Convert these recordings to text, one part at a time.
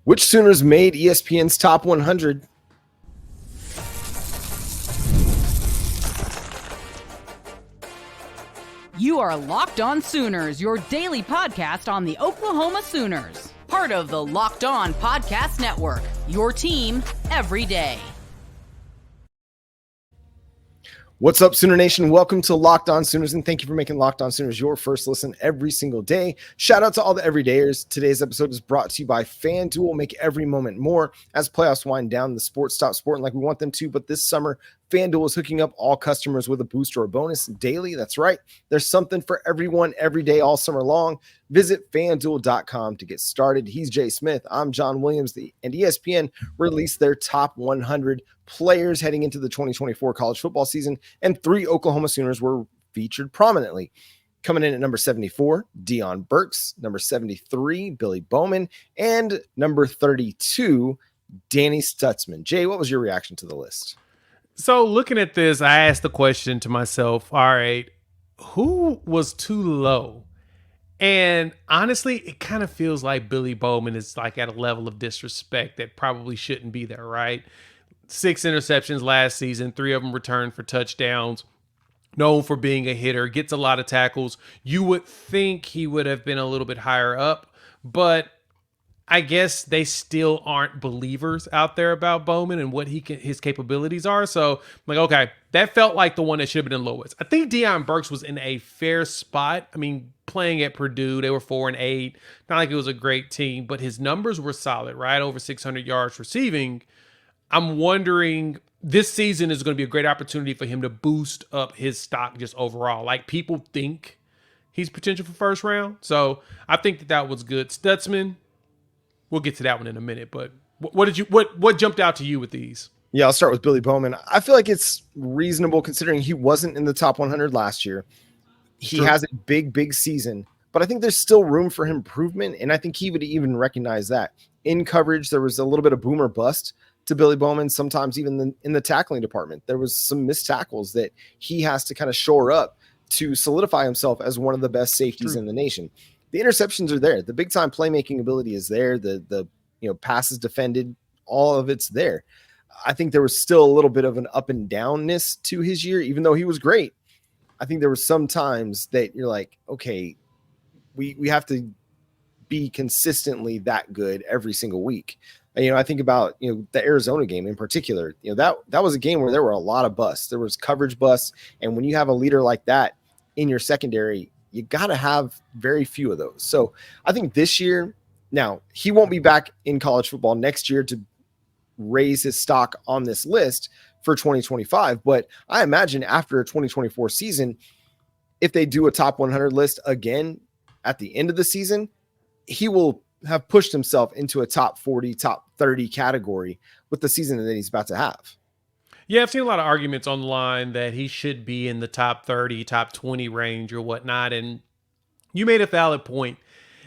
Which Sooners made ESPN's Top 100? You are Locked On Sooners, your daily podcast on the Oklahoma Sooners. Part of the Locked On Podcast Network, your team every day. What's up, Sooner Nation? Welcome to Locked On Sooners, and thank you for making Locked On Sooners your first listen every single day. Shout out to all the everydayers. Today's episode is brought to you by FanDuel. Make every moment more. As playoffs wind down, the sports stop sporting like we want them to, but this summer, FanDuel is hooking up all customers with a boost or a bonus daily. That's right. There's something for everyone every day all summer long. Visit FanDuel.com to get started. He's Jay Smith. I'm John Williams. And ESPN released their top 100 players heading into the 2024 college football season, and 3 Oklahoma Sooners were featured prominently. Coming in at number 74, Deion Burks, number 73, Billy Bowman, and number 32, Danny Stutsman. Jay, what was your reaction to the list? So looking at this, I asked the question to myself, all right, who was too low? And honestly, it kind of feels like Billy Bowman is like at a level of disrespect that probably shouldn't be there, right? 6 interceptions last season, 3 of them returned for touchdowns, known for being a hitter, gets a lot of tackles. You would think he would have been a little bit higher up, but I guess they still aren't believers out there about Bowman and what his capabilities are. So I'm like, okay, that felt like the one that should have been the lowest. I think Deion Burks was in a fair spot. I mean, playing at Purdue, they were 4-8. Not like it was a great team, but his numbers were solid, right? Over 600 yards receiving. I'm wondering, this season is going to be a great opportunity for him to boost up his stock just overall. Like, people think he's potential for first round. So I think that was good. Stutsman, we'll get to that one in a minute, but what jumped out to you with these? Yeah, I'll start with Billy Bowman. I feel like it's reasonable considering he wasn't in the top 100 last year. He has a big season, but I think there's still room for improvement, and I think he would even recognize that. In coverage, there was a little bit of boom or bust to Billy Bowman, sometimes even in the tackling department. There was some missed tackles that he has to kind of shore up to solidify himself as one of the best safeties in the nation. The interceptions are there. The big-time playmaking ability is there. The passes defended, all of it's there. I think there was still a little bit of an up and downness to his year, even though he was great. I think there were some times that you're like, okay, we have to be consistently that good every single week. I think about, the Arizona game in particular. That was a game where there were a lot of busts. There was coverage busts. And when you have a leader like that in your secondary, you got to have very few of those. So I think this year, now he won't be back in college football next year to raise his stock on this list for 2025. But I imagine after a 2024 season, if they do a top 100 list again at the end of the season, he will have pushed himself into a top 40, top 30 category with the season that he's about to have. Yeah, I've seen a lot of arguments online that he should be in the top 30, top 20 range or whatnot. And you made a valid point.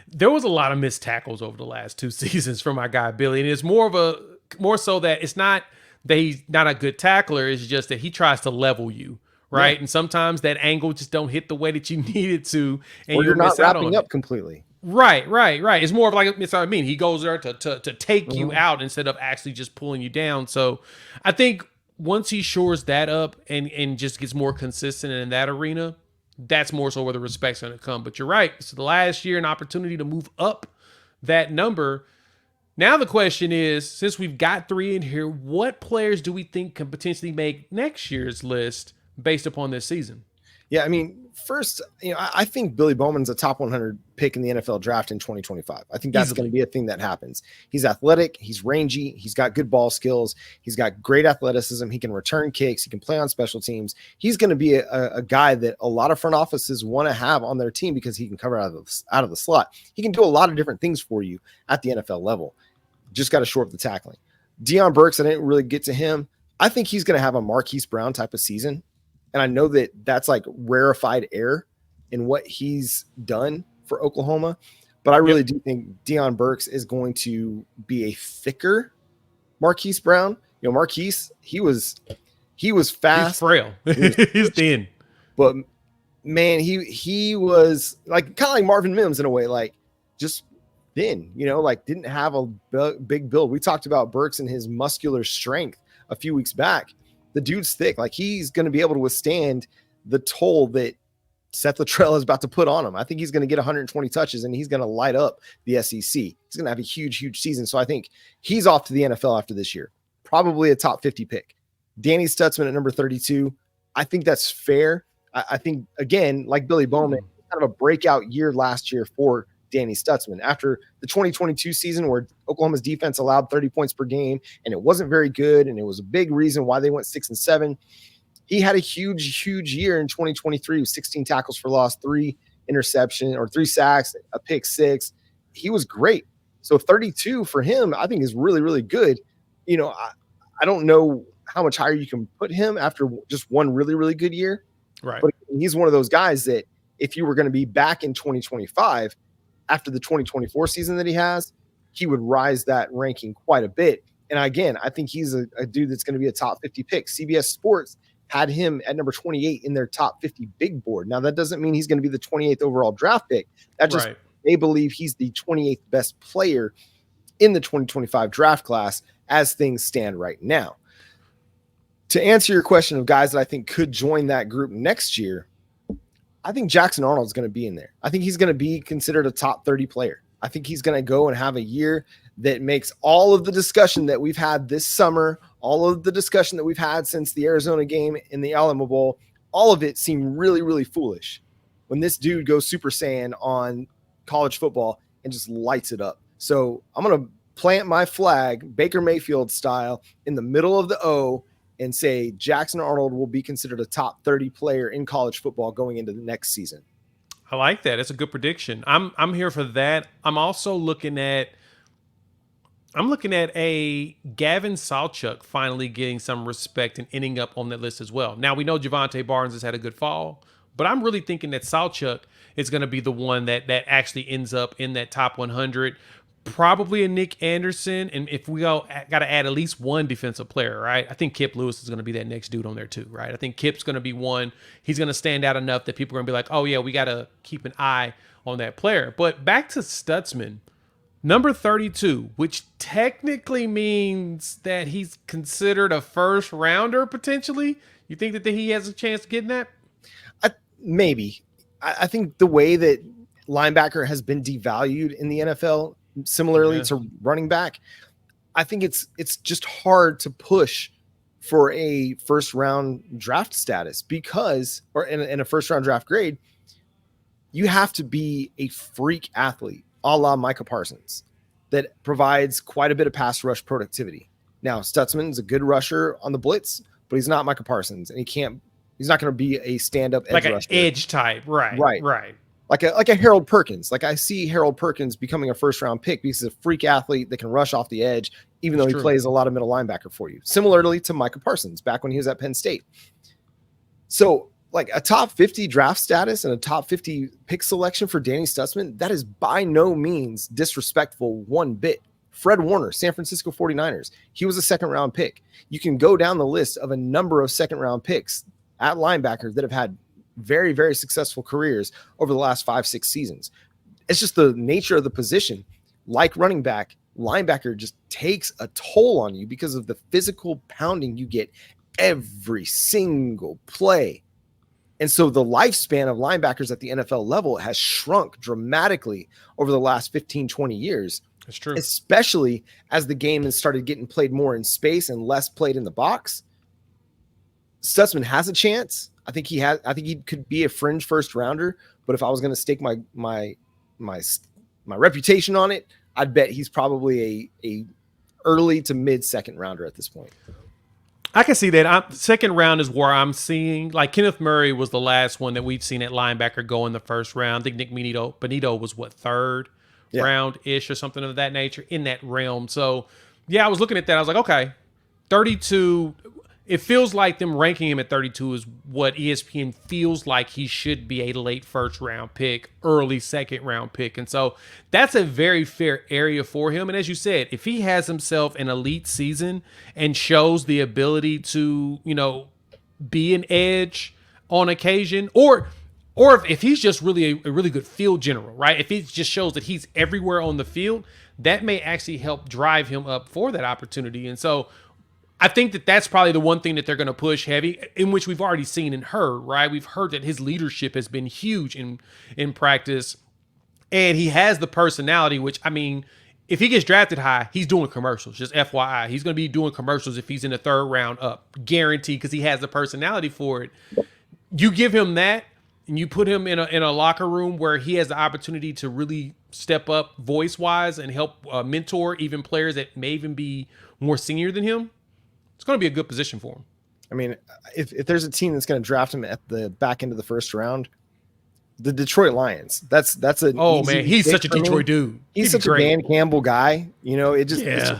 There was a lot of missed tackles over the last 2 seasons from my guy, Billy. And it's more so that it's not that he's not a good tackler. It's just that he tries to level you, right? Yeah. And sometimes that angle just don't hit the way that you need it to. And or you're not wrapping up completely. Right. It's more of like, it's what I mean. He goes there to take you out instead of actually just pulling you down. So I think once he shores that up and just gets more consistent in that arena, that's more so where the respect's going to come. But you're right. So the last year, an opportunity to move up that number. Now the question is, since we've got 3 in here, what players do we think can potentially make next year's list based upon this season? Yeah, I mean, first, I think Billy Bowman's a top 100 pick in the NFL draft in 2025. I think that's going to be a thing that happens. He's athletic. He's rangy. He's got good ball skills. He's got great athleticism. He can return kicks. He can play on special teams. He's going to be a guy that a lot of front offices want to have on their team because he can cover out of the slot. He can do a lot of different things for you at the NFL level. Just got to shore up the tackling. Deion Burks, I didn't really get to him. I think he's going to have a Marquise Brown type of season. And I know that that's like rarefied air in what he's done for Oklahoma. But I really do think Deion Burks is going to be a thicker Marquise Brown. Marquise, he was fast. He's frail. He's thin. But man, he was like kind of like Marvin Mims in a way, like just thin, like didn't have a big build. We talked about Burks and his muscular strength a few weeks back. The dude's thick. Like he's going to be able to withstand the toll that Seth Luttrell is about to put on him. I think he's going to get 120 touches and he's going to light up the SEC. He's going to have a huge season. So I think he's off to the NFL after this year. Probably a top 50 pick. Danny Stutsman at number 32. I think that's fair. I think, again, like Billy Bowman, kind of a breakout year last year for Danny Stutsman. After the 2022 season where Oklahoma's defense allowed 30 points per game and it wasn't very good, and it was a big reason why they went 6-7, he had a huge year in 2023 with 16 tackles for loss, 3 sacks, a pick 6. He was great. So 32 for him, I think is really good. I don't know how much higher you can put him after just one really good year. Right. But he's one of those guys that if you were going to be back in 2025 after the 2024 season that he has, he would rise that ranking quite a bit. And again, I think he's a dude that's going to be a top 50 pick. CBS Sports had him at number 28 in their top 50 big board. Now, that doesn't mean he's going to be the 28th overall draft pick. That just, they believe he's the 28th best player in the 2025 draft class as things stand right now. To answer your question of guys that I think could join that group next year, I think Jackson Arnold's going to be in there. I think he's going to be considered a top 30 player. I think he's going to go and have a year that makes all of the discussion that we've had this summer, all of the discussion that we've had since the Arizona game in the Alamo Bowl, all of it seemed really foolish when this dude goes Super Saiyan on college football and just lights it up. So I'm going to plant my flag, Baker Mayfield style, in the middle of the O and say Jackson Arnold will be considered a top 30 player in college football going into the next season. I like that. It's a good prediction. I'm here for that. I'm also looking at a Gavin Sawchuk finally getting some respect and ending up on that list as well. Now we know Javonte Barnes has had a good fall, but I'm really thinking that Sawchuk is going to be the one that actually ends up in that top 100. Probably a Nick Anderson, and if we got to add at least one defensive player, right? I think Kip Lewis is going to be that next dude on there too, right? I think Kip's going to be one. He's going to stand out enough that people are going to be like, oh yeah, we got to keep an eye on that player. But back to Stutsman, number 32, which technically means that he's considered a first rounder potentially. You think that he has a chance of getting that? Maybe. I think the way that linebacker has been devalued in the NFL, similarly to running back, I think it's just hard to push for a first round draft status because, or in a first round draft grade, you have to be a freak athlete a la Micah Parsons that provides quite a bit of pass rush productivity. Now, Stutzman's a good rusher on the blitz, but he's not Micah Parsons, and he's not going to be a stand-up edge rusher. Like an edge type, right. Like a Harold Perkins. Like I see Harold Perkins becoming a first-round pick because he's a freak athlete that can rush off the edge, even though he plays a lot of middle linebacker for you. Similarly to Micah Parsons back when he was at Penn State. So like a top 50 draft status and a top 50 pick selection for Danny Stutsman, that is by no means disrespectful one bit. Fred Warner, San Francisco 49ers, he was a second-round pick. You can go down the list of a number of second-round picks at linebacker that have had very successful careers over the last 5-6 seasons. It's just the nature of the position. Like running back, linebacker just takes a toll on you because of the physical pounding you get every single play. And so the lifespan of linebackers at the NFL level has shrunk dramatically over the last 15-20 years. That's true. Especially as the game has started getting played more in space and less played in the box. Stutsman has a chance. I think he could be a fringe first rounder, but if I was going to stake my reputation on it, I'd bet he's probably a early to mid second rounder at this point. I can see that. Second round is where I'm seeing, like Kenneth Murray was the last one that we've seen at linebacker go in the first round. I think Nick Benito was third round ish or something of that nature in that realm. So yeah, I was looking at that. I was like, okay, 32. It feels like them ranking him at 32 is what ESPN feels like he should be, a late first round pick, early second round pick. And so that's a very fair area for him. And as you said, if he has himself an elite season and shows the ability to, be an edge on occasion, or Or if he's just really a really good field general, right? If he just shows that he's everywhere on the field, that may actually help drive him up for that opportunity. And so I think that that's probably the one thing that they're going to push heavy, in which we've already seen and heard, right? We've heard that his leadership has been huge in practice, and he has the personality, which, I mean, if he gets drafted high, he's doing commercials, just FYI. He's going to be doing commercials if he's in the third round up, guaranteed, because he has the personality for it. You give him that, and you put him in a locker room where he has the opportunity to really step up voice-wise and help mentor even players that may even be more senior than him, it's going to be a good position for him. I mean, if there's a team that's going to draft him at the back end of the first round, the Detroit Lions. That's a he's such a Detroit dude. He's such a Dan Campbell guy. You know, it just fits.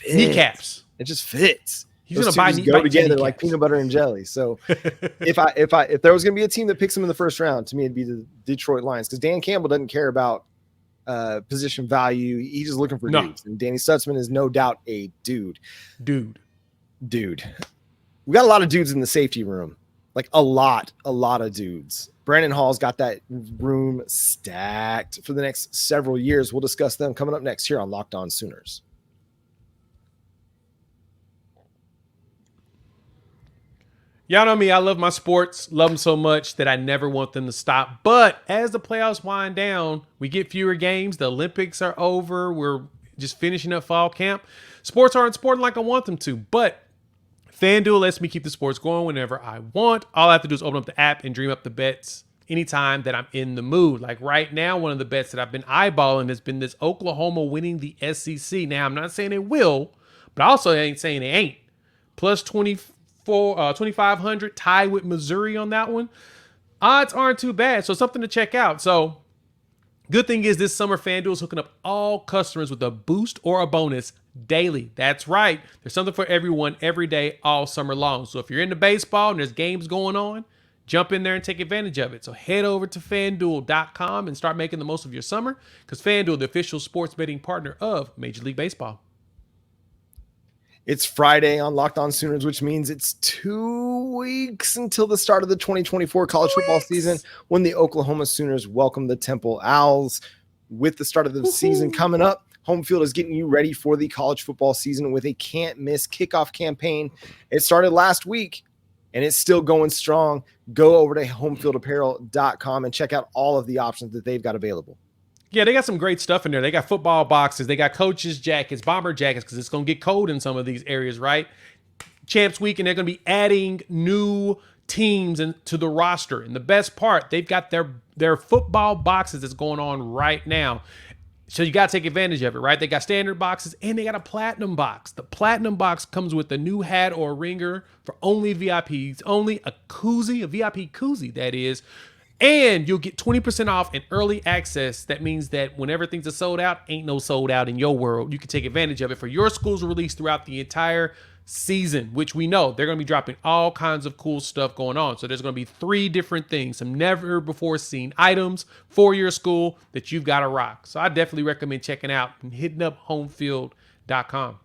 Kneecaps. It just fits. He's going to buy go together like peanut butter and jelly. So if there was going to be a team that picks him in the first round, to me it'd be the Detroit Lions, because Dan Campbell doesn't care about position value. He's just looking for dudes. And Danny Stutsman is no doubt a dude. We got a lot of dudes in the safety room, like a lot of dudes. Brandon Hall's got that room stacked for the next several years. We'll discuss them coming up next here on Locked On Sooners. Y'all know me. I love my sports, love them so much that I never want them to stop. But as the playoffs wind down, we get fewer games. The Olympics are over. We're just finishing up fall camp. Sports aren't sporting like I want them to, but FanDuel lets me keep the sports going whenever I want. All I have to do is open up the app and dream up the bets anytime that I'm in the mood. Like right now, one of the bets that I've been eyeballing has been this Oklahoma winning the SEC. Now, I'm not saying it will, but I also ain't saying it ain't. Plus 2,500, tied with Missouri on that one. Odds aren't too bad, so something to check out. So good thing is this summer, FanDuel is hooking up all customers with a boost or a bonus daily. That's right. There's something for everyone every day, all summer long. So if you're into baseball and there's games going on, jump in there and take advantage of it. So head over to FanDuel.com and start making the most of your summer, because FanDuel, the official sports betting partner of Major League Baseball. It's Friday on Locked On Sooners, which means it's 2 weeks until the start of the 2024 college football season, when the Oklahoma Sooners welcome the Temple Owls. With the start of the season coming up, Home Field is getting you ready for the college football season with a can't-miss kickoff campaign. It started last week, and it's still going strong. Go over to homefieldapparel.com and check out all of the options that they've got available. Yeah, they got some great stuff in there. They got football boxes. They got coaches' jackets, bomber jackets, because it's going to get cold in some of these areas, right? Champs Week, and they're going to be adding new teams to the roster. And the best part, they've got their football boxes that's going on right now. So you got to take advantage of it, right? They got standard boxes, and they got a platinum box. The platinum box comes with a new hat or a ringer for only VIPs, only a koozie, a VIP koozie, that is. And you'll get 20% off and early access. That means that whenever things are sold out, ain't no sold out in your world. You can take advantage of it for your school's release throughout the entire season, which we know they're going to be dropping all kinds of cool stuff going on. So there's going to be 3 different things, some never before seen items for your school that you've got to rock. So I definitely recommend checking out and hitting up homefield.com.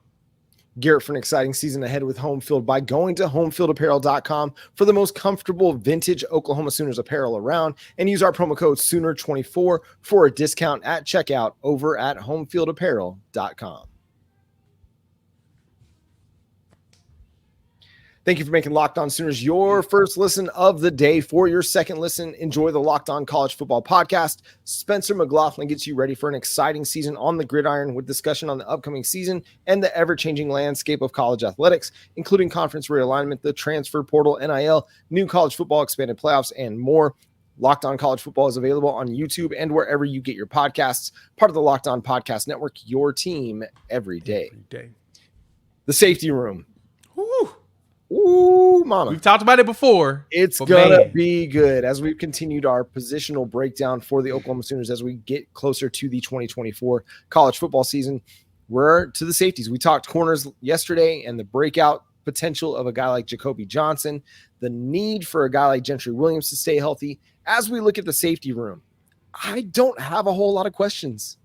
Gear up for an exciting season ahead with Home Field by going to homefieldapparel.com for the most comfortable vintage Oklahoma Sooners apparel around, and use our promo code Sooner24 for a discount at checkout over at homefieldapparel.com. Thank you for making Locked On Sooners your first listen of the day. For your second listen, enjoy the Locked On College Football Podcast. Spencer McLaughlin gets you ready for an exciting season on the gridiron with discussion on the upcoming season and the ever-changing landscape of college athletics, including conference realignment, the transfer portal, NIL, new college football, expanded playoffs, and more. Locked On College Football is available on YouTube and wherever you get your podcasts. Part of the Locked On Podcast Network, your team every day. The safety room. Woo. Ooh, mama. We've talked about it before. It's going to be good as we've continued our positional breakdown for the Oklahoma Sooners as we get closer to the 2024 college football season. We're to the safeties. We talked corners yesterday and the breakout potential of a guy like Jacoby Johnson, the need for a guy like Gentry Williams to stay healthy. As we look at the safety room, I don't have a whole lot of questions.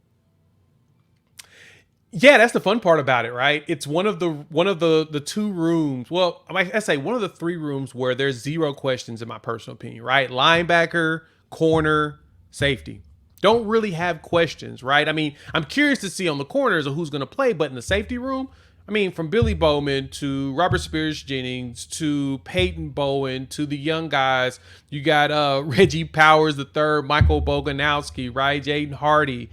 Yeah, that's the fun part about it, right? It's one of the two rooms. Well, I say one of the three rooms where there's zero questions in my personal opinion, right? Linebacker, corner, safety. Don't really have questions, right? I mean, I'm curious to see on the corners of who's going to play, but in the safety room, I mean, from Billy Bowman to Robert Spears-Jennings to Peyton Bowen to the young guys, you got Reggie Powers the third, Michael Boganowski, right? Jaden Hardy,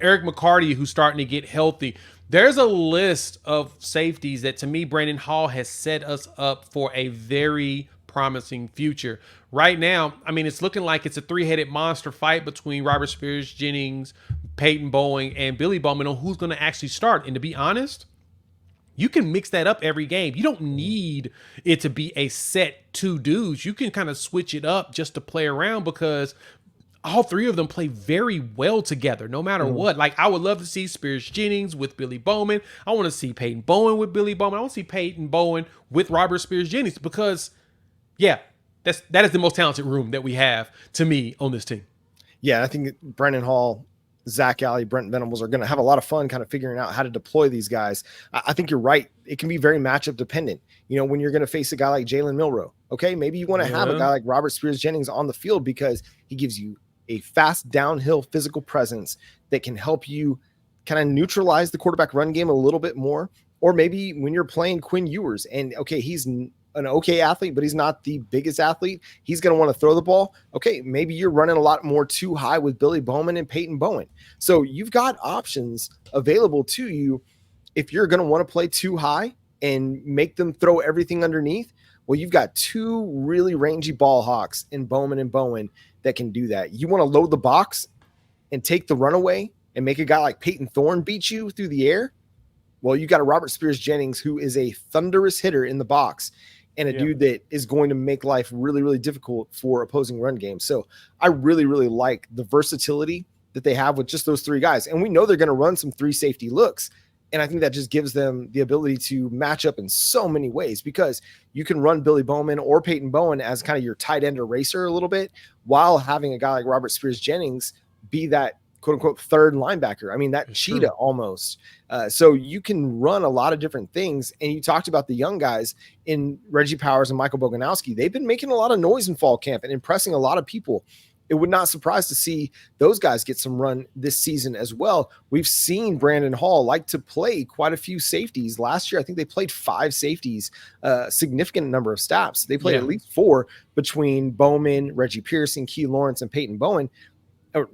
Eric McCarty, who's starting to get healthy. There's a list of safeties that, to me, Brandon Hall has set us up for a very promising future. Right now, I mean, it's looking like it's a three-headed monster fight between Robert Spears-Jennings, Peyton Bowen, and Billy Bowman on who's going to actually start. And to be honest, you can mix that up every game. You don't need it to be a set two dudes. You can kind of switch it up just to play around because all three of them play very well together, no matter what. Like, I would love to see Spears-Jennings with Billy Bowman. I want to see Peyton Bowen with Billy Bowman. I want to see Peyton Bowen with Robert Spears-Jennings because, yeah, that is the most talented room that we have, to me, on this team. Yeah, I think Brandon Hall, Zac Alley, Brent Venables are going to have a lot of fun kind of figuring out how to deploy these guys. I think you're right. It can be very matchup dependent. You know, when you're going to face a guy like Jalen Milroe, okay, maybe you want to have a guy like Robert Spears-Jennings on the field because he gives you a fast downhill physical presence that can help you kind of neutralize the quarterback run game a little bit more. Or maybe when you're playing Quinn Ewers and, okay, he's an okay athlete, but he's not the biggest athlete. He's going to want to throw the ball. Okay, maybe you're running a lot more too high with Billy Bowman and Peyton Bowen. So you've got options available to you if you're going to want to play too high and make them throw everything underneath. Well, you've got two really rangy ball hawks in Bowman and Bowen that can do that. You want to load the box and take the runaway and make a guy like Peyton Thorne beat you through the air. Well, you got a Robert Spears-Jennings who is a thunderous hitter in the box and a dude that is going to make life really, really difficult for opposing run games. So I really, really like the versatility that they have with just those three guys. And we know they're going to run some three safety looks. And I think that just gives them the ability to match up in so many ways because you can run Billy Bowman or Peyton Bowen as kind of your tight end eraser a little bit while having a guy like Robert Spears-Jennings be that quote unquote third linebacker. I mean, that cheetah almost. So you can run a lot of different things. And you talked about the young guys in Reggie Powers and Michael Boganowski. They've been making a lot of noise in fall camp and impressing a lot of people. It would not surprise to see those guys get some run this season as well. We've seen Brandon Hall like to play quite a few safeties. Last year, I think they played 5 safeties, a significant number of snaps. They played at least 4 between Bowman, Reggie Pearson, Key Lawrence, and Peyton Bowen.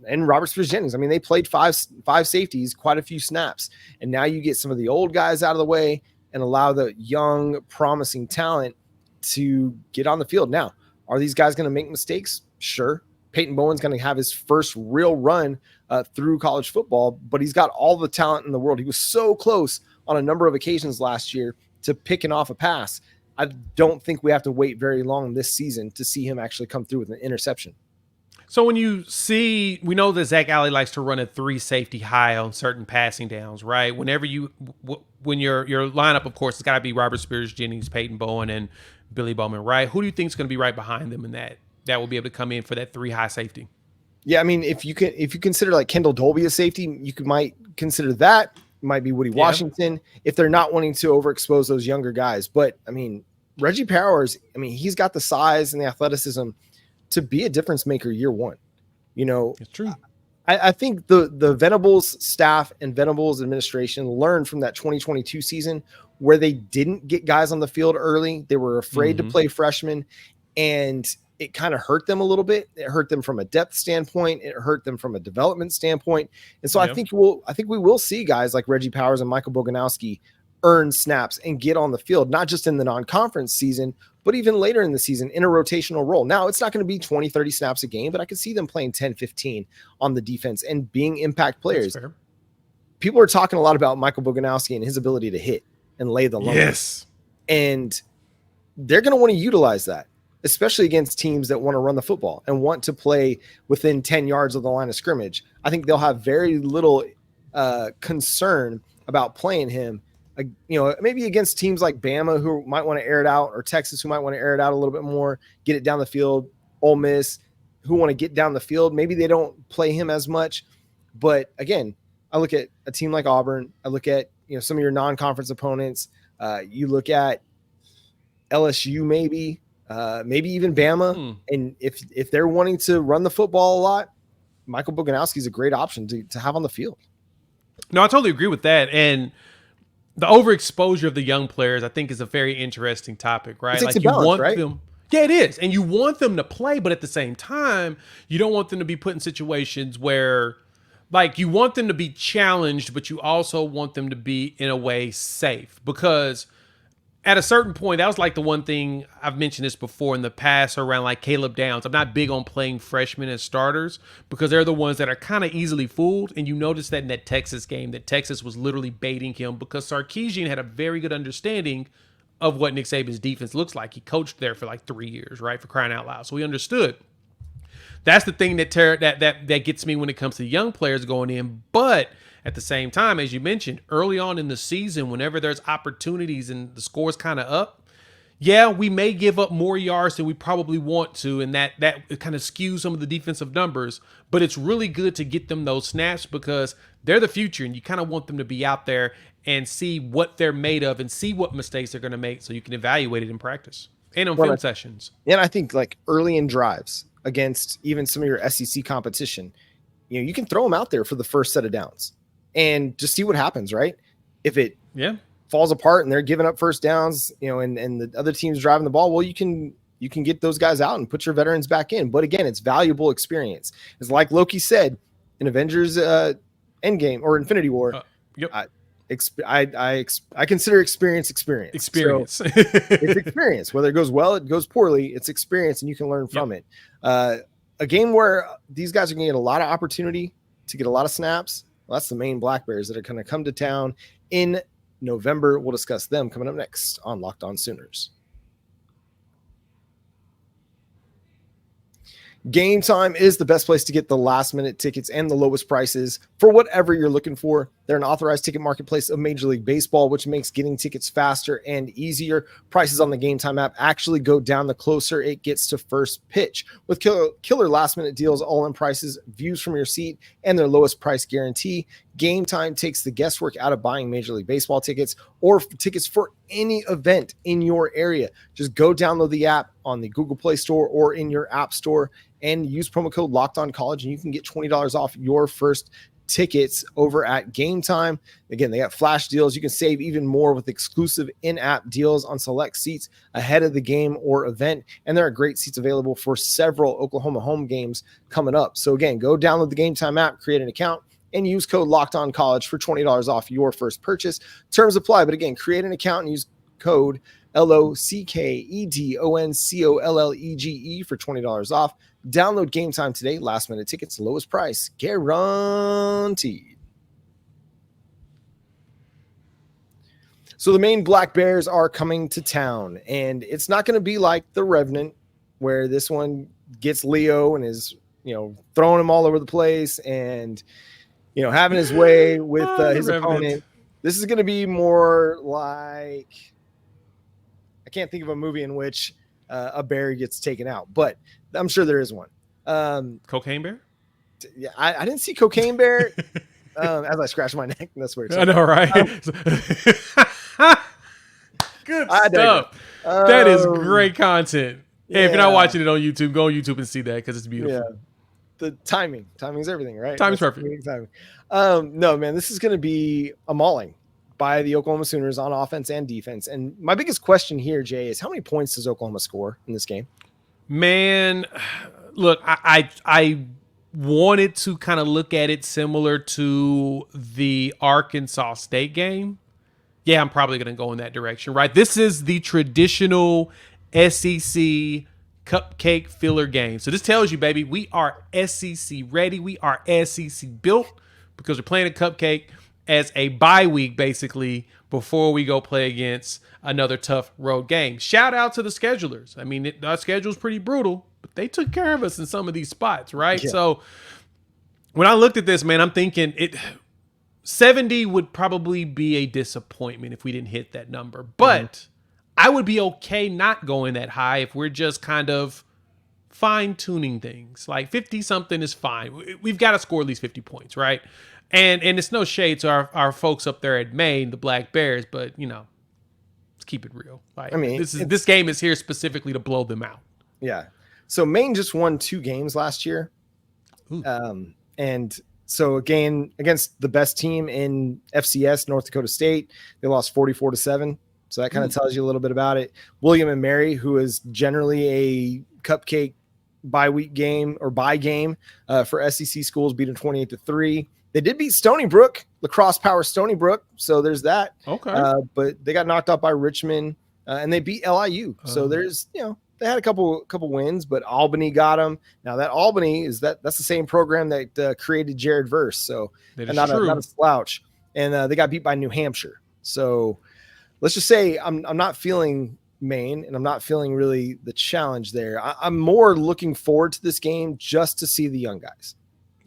And Robert Spears-Jennings. I mean, they played five safeties, quite a few snaps. And now you get some of the old guys out of the way and allow the young, promising talent to get on the field. Now, are these guys going to make mistakes? Sure. Peyton Bowen's going to have his first real run through college football, but he's got all the talent in the world. He was so close on a number of occasions last year to picking off a pass. I don't think we have to wait very long this season to see him actually come through with an interception. So when you see, we know that Zac Alley likes to run a 3 safety high on certain passing downs, right? Whenever when your lineup, of course, it's got to be Robert Spears-Jennings, Peyton Bowen, and Billy Bowman, right? Who do you think is going to be right behind them in that will be able to come in for that 3 high safety? Yeah, I mean, if you consider like Kendall Dolby a safety, you might consider that. It might be Woody Washington if they're not wanting to overexpose those younger guys. But I mean, Reggie Powers, I mean, he's got the size and the athleticism to be a difference maker year one. You know, it's true. I think the Venables staff and Venables administration learned from that 2022 season where they didn't get guys on the field early. They were afraid to play freshmen, and it kind of hurt them a little bit. It hurt them from a depth standpoint. It hurt them from a development standpoint. And so I think we will see guys like Reggie Powers and Michael Boganowski earn snaps and get on the field, not just in the non-conference season, but even later in the season in a rotational role. Now, it's not going to be 20, 30 snaps a game, but I could see them playing 10, 15 on the defense and being impact players. People are talking a lot about Michael Boganowski and his ability to hit and lay the lumber. Yes. And they're going to want to utilize that, especially against teams that want to run the football and want to play within 10 yards of the line of scrimmage. I think they'll have very little concern about playing him, maybe against teams like Bama who might want to air it out, or Texas who might want to air it out a little bit more, get it down the field, Ole Miss who want to get down the field. Maybe they don't play him as much. But again, I look at a team like Auburn. I look at, some of your non-conference opponents. You look at LSU, maybe even Bama. And if they're wanting to run the football a lot, Michael Boganowski is a great option to have on the field. No, I totally agree with that. And the overexposure of the young players, I think, is a very interesting topic, right? It takes a balance, right? Yeah, it is. And you want them to play, but at the same time, you don't want them to be put in situations where, like, you want them to be challenged, but you also want them to be, in a way, safe. Because at a certain point, that was like the one thing I've mentioned this before in the past around like Caleb Downs. I'm not big on playing freshmen as starters because they're the ones that are kind of easily fooled. And you notice that in that Texas game, that Texas was literally baiting him because Sarkisian had a very good understanding of what Nick Saban's defense looks like. He coached there for like 3 years, right? For crying out loud. So he understood. That's the thing that gets me when it comes to young players going in. But at the same time, as you mentioned, early on in the season, whenever there's opportunities and the score's kind of up, yeah, we may give up more yards than we probably want to, and that kind of skews some of the defensive numbers. But it's really good to get them those snaps because they're the future, and you kind of want them to be out there and see what they're made of and see what mistakes they're going to make so you can evaluate it in practice and on film sessions. And I think like early in drives against even some of your SEC competition, you can throw them out there for the first set of downs and just see what happens, right? If it falls apart and they're giving up first downs, and the other team's driving the ball, well, you can get those guys out and put your veterans back in. But again, it's valuable experience. It's like Loki said in Avengers Endgame or Infinity War. I consider experience. So it's experience. Whether it goes well, it goes poorly, it's experience, and you can learn from it. A game where these guys are going to get a lot of opportunity to get a lot of snaps. Well, that's the Maine Black Bears that are going to come to town in November. We'll discuss them coming up next on Locked On Sooners. Game Time is the best place to get the last minute tickets and the lowest prices for whatever you're looking for. They're an authorized ticket marketplace of Major League Baseball, which makes getting tickets faster and easier. Prices on the Game Time app actually go down the closer it gets to first pitch. With killer last minute deals, all-in prices, views from your seat, and their lowest price guarantee, Game Time takes the guesswork out of buying Major League Baseball tickets or tickets for any event in your area. Just go download the app on the Google Play Store or in your app store and use promo code LOCKEDONCollege, and you can get $20 off your first tickets over at Game Time. Again, they got flash deals. You can save even more with exclusive in-app deals on select seats ahead of the game or event. And there are great seats available for several Oklahoma home games coming up. So again, go download the Game Time app, create an account, and use code LOCKEDONCollege for $20 off your first purchase. Terms apply, but again, create an account and use code LOCKEDONCOLLEGE for $20 off. Download Game Time today. Last minute tickets, lowest price guaranteed. So the Maine Black Bears are coming to town, and it's not going to be like the Revenant, where this one gets Leo and is, throwing him all over the place and, having his way with his opponent. This is going to be more like, I can't think of a movie in which a bear gets taken out, but I'm sure there is one. Cocaine Bear? Yeah, I didn't see Cocaine Bear as I scratched my neck. That's weird. I know, right? Good stuff. That is great content. Hey, if you're not watching it on YouTube, go on YouTube and see that because it's beautiful. Yeah. The timing is everything, right? Timing's perfect. No, man, this is going to be a mauling by the Oklahoma Sooners on offense and defense. And my biggest question here, Jay, is how many points does Oklahoma score in this game? Man, look, I wanted to kind of look at it similar to the Arkansas State game. Yeah, I'm probably going to go in that direction, right? This is the traditional SEC cupcake filler game. So this tells you, baby, we are SEC ready. We are SEC built because we're playing a cupcake as a bye week, basically, before we go play against another tough road game. Shout out to the schedulers. I mean, our schedule's pretty brutal, but they took care of us in some of these spots, right? Yeah. So when I looked at this, man, I'm thinking 70 would probably be a disappointment if we didn't hit that number. But I would be okay not going that high if we're just kind of fine-tuning things. Like 50-something is fine. We've got to score at least 50 points, right? And it's no shade to our folks up there at Maine, the Black Bears, but let's keep it real. Like, I mean, this game is here specifically to blow them out. Yeah. So Maine just won 2 games last year. And so again, against the best team in FCS, North Dakota State, they lost 44-7. So that kind of tells you a little bit about it. William and Mary, who is generally a cupcake bye game for SEC schools, beat them 28-3. They did beat Stony Brook, lacrosse power Stony Brook. So there's that. Okay. But they got knocked out by Richmond and they beat LIU. So there's, they had a couple wins, but Albany got them. Now that Albany that's the same program that created Jared Verse. So not a slouch. And they got beat by New Hampshire. So let's just say I'm not feeling Maine, and I'm not feeling really the challenge there. I'm more looking forward to this game just to see the young guys.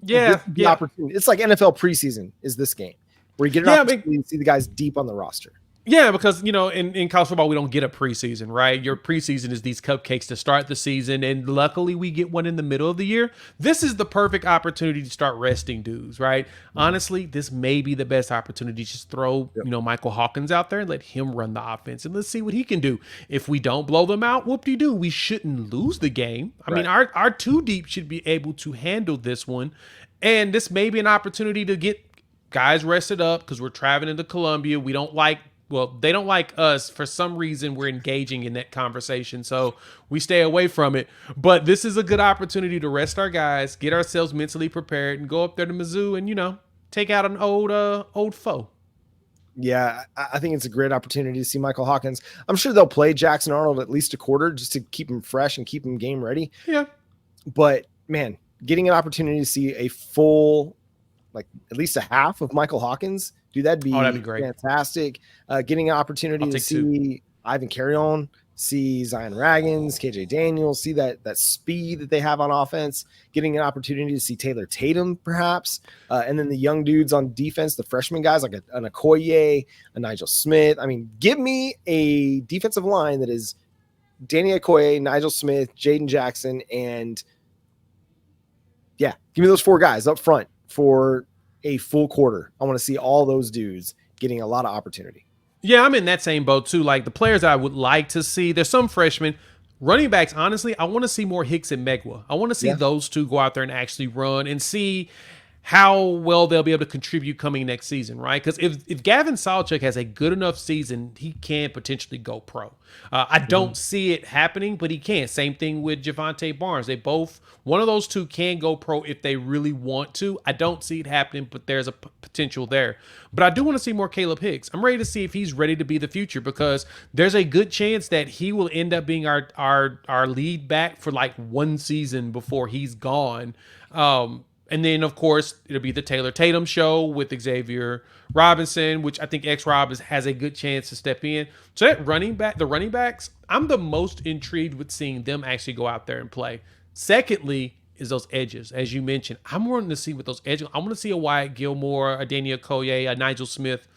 Yeah. Opportunity. It's like NFL preseason is this game where you get an opportunity to see the guys deep on the roster. Yeah, because, in college football, we don't get a preseason, right? Your preseason is these cupcakes to start the season, and luckily we get one in the middle of the year. This is the perfect opportunity to start resting dudes, right? Honestly, this may be the best opportunity to just throw, Michael Hawkins out there and let him run the offense, and let's see what he can do. If we don't blow them out, whoop-de-doo, we shouldn't lose the game. I mean, our 2 deep should be able to handle this one, and this may be an opportunity to get guys rested up because we're traveling to Columbia. They don't like us. For some reason, we're engaging in that conversation, so we stay away from it. But this is a good opportunity to rest our guys, get ourselves mentally prepared, and go up there to Mizzou and, take out an old foe. Yeah, I think it's a great opportunity to see Michael Hawkins. I'm sure they'll play Jackson Arnold at least a quarter just to keep him fresh and keep him game ready. Yeah. But, man, getting an opportunity to see a full, like at least a half of Michael Hawkins, dude, that'd be great. Fantastic. Getting an opportunity to see Ivan Carrion, see Zion Raggins, KJ Daniels, see that speed that they have on offense, getting an opportunity to see Taylor Tatum perhaps, and then the young dudes on defense, the freshman guys like an Okoye, a Nigel Smith. I mean, give me a defensive line that is Danny Okoye, Nigel Smith, Jaden Jackson, and give me those 4 guys up front for a full quarter. I want to see all those dudes getting a lot of opportunity. Yeah, I'm in that same boat too. Like the players I would like to see, there's some freshmen. Running backs, honestly, I want to see more Hicks and Megwa. I want to see those 2 go out there and actually run and see how well they'll be able to contribute coming next season, right? Because if Gavin Sawchuk has a good enough season, he can potentially go pro. I don't see it happening, but he can. Same thing with Javonte Barnes. One of those 2 can go pro if they really want to. I don't see it happening, but there's a potential there. But I do want to see more Caleb Hicks. I'm ready to see if he's ready to be the future because there's a good chance that he will end up being our lead back for like 1 season before he's gone. And then, of course, it'll be the Taylor Tatum show with Xavier Robinson, which I think X-Rob has a good chance to step in. So that the running backs, I'm the most intrigued with seeing them actually go out there and play. Secondly is those edges. As you mentioned, I'm wanting to see what those edges. I want to see a Wyatt Gilmore, a Danny Okoye, a Nigel Smith.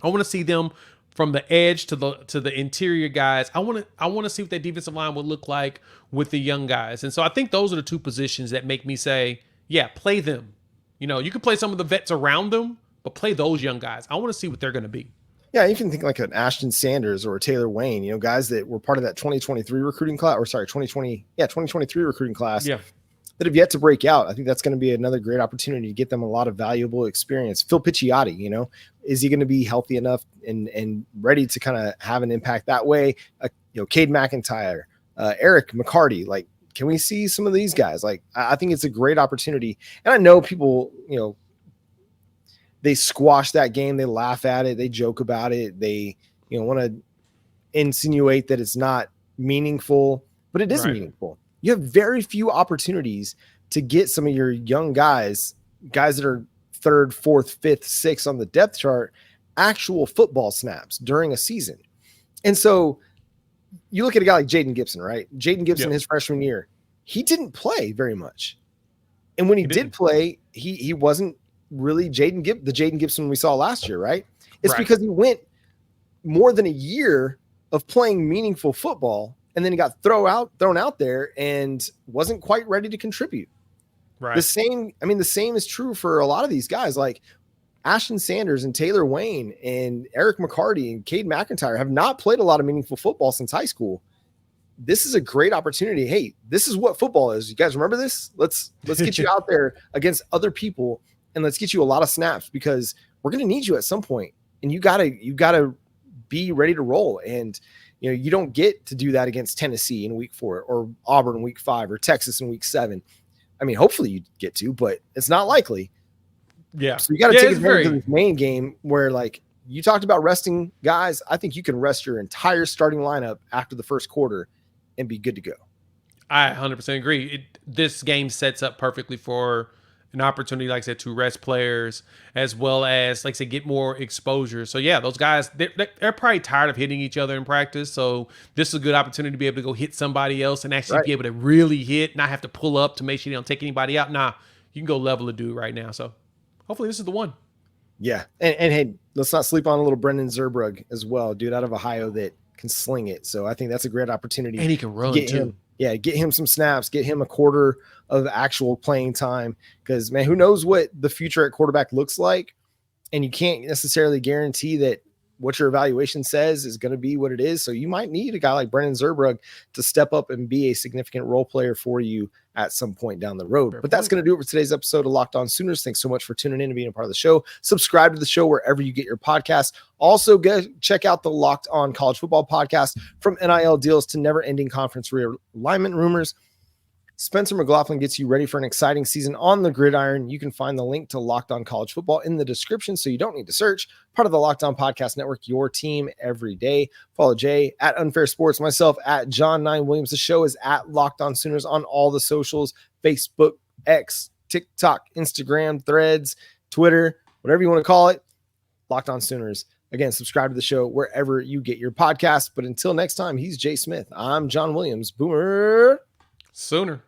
I want to see them from the edge to the interior guys. I want to see what that defensive line would look like with the young guys. And so I think those are the 2 positions that make me say, yeah, play them. You can play some of the vets around them, but play those young guys. I want to see what they're going to be. Yeah, you can think like an Ashton Sanders or a Taylor Wayne, guys that were part of that 2023 recruiting class, 2023 recruiting class that have yet to break out. I think that's going to be another great opportunity to get them a lot of valuable experience. Phil Picciotti, is he going to be healthy enough and ready to kind of have an impact that way? Cade McIntyre, Eric McCarty, like, can we see some of these guys? Like, I think it's a great opportunity. And I know people, they squash that game. They laugh at it. They joke about it. They, want to insinuate that it's not meaningful, but it is meaningful. You have very few opportunities to get some of your young guys that are 3rd, 4th, 5th, 6th on the depth chart, actual football snaps during a season. And so you look at a guy like Jaden Gibson, right? Jaden Gibson, his freshman year, he didn't play very much. And when he did play, he wasn't really the Jaden Gibson we saw last year, right? It's because he went more than a year of playing meaningful football, and then he got thrown out there and wasn't quite ready to contribute. Right. The same is true for a lot of these guys. Like Ashton Sanders and Taylor Wayne and Eric McCarty and Cade McIntyre have not played a lot of meaningful football since high school. This is a great opportunity. Hey, this is what football is. You guys remember this? Let's get you out there against other people and let's get you a lot of snaps because we're going to need you at some point. And you gotta be ready to roll. And you don't get to do that against Tennessee in week 4 or Auburn in week 5 or Texas in week 7. I mean, hopefully you get to, but it's not likely. Yeah. So you got to take advantage of this Maine game where, like, you talked about resting guys. I think you can rest your entire starting lineup after the first quarter and be good to go. I 100% agree. This game sets up perfectly for an opportunity, like I said, to rest players as well as, like I said, get more exposure. So, yeah, those guys, they're probably tired of hitting each other in practice. So this is a good opportunity to be able to go hit somebody else and actually be able to really hit, not have to pull up to make sure you don't take anybody out. Nah, you can go level a dude right now. So hopefully this is the one. Yeah. And hey, let's not sleep on a little Brendan Zurbrugg as well, dude out of Ohio that can sling it. So I think that's a great opportunity. And he can run too. Get him some snaps, get him a quarter of actual playing time. Because, man, who knows what the future at quarterback looks like. And you can't necessarily guarantee that what your evaluation says is going to be what it is. So you might need a guy like Brendan Zurbrugg to step up and be a significant role player for you at some point down the road. But that's going to do it for today's episode of Locked On Sooners. Thanks so much for tuning in and being a part of the show. Subscribe to the show wherever you get your podcasts. Also, check out the Locked On College Football podcast. From NIL deals to never-ending conference realignment rumors, Spencer McLaughlin gets you ready for an exciting season on the gridiron. You can find the link to Locked On College Football in the description, so you don't need to search. Part of the Locked On Podcast Network, your team every day. Follow Jay at Unfair Sports, myself at John 9 Williams. The show is at Locked On Sooners on all the socials: Facebook, X, TikTok, Instagram, Threads, Twitter, whatever you want to call it. Locked On Sooners. Again, subscribe to the show wherever you get your podcast. But until next time, he's Jay Smith. I'm John Williams. Boomer Sooner.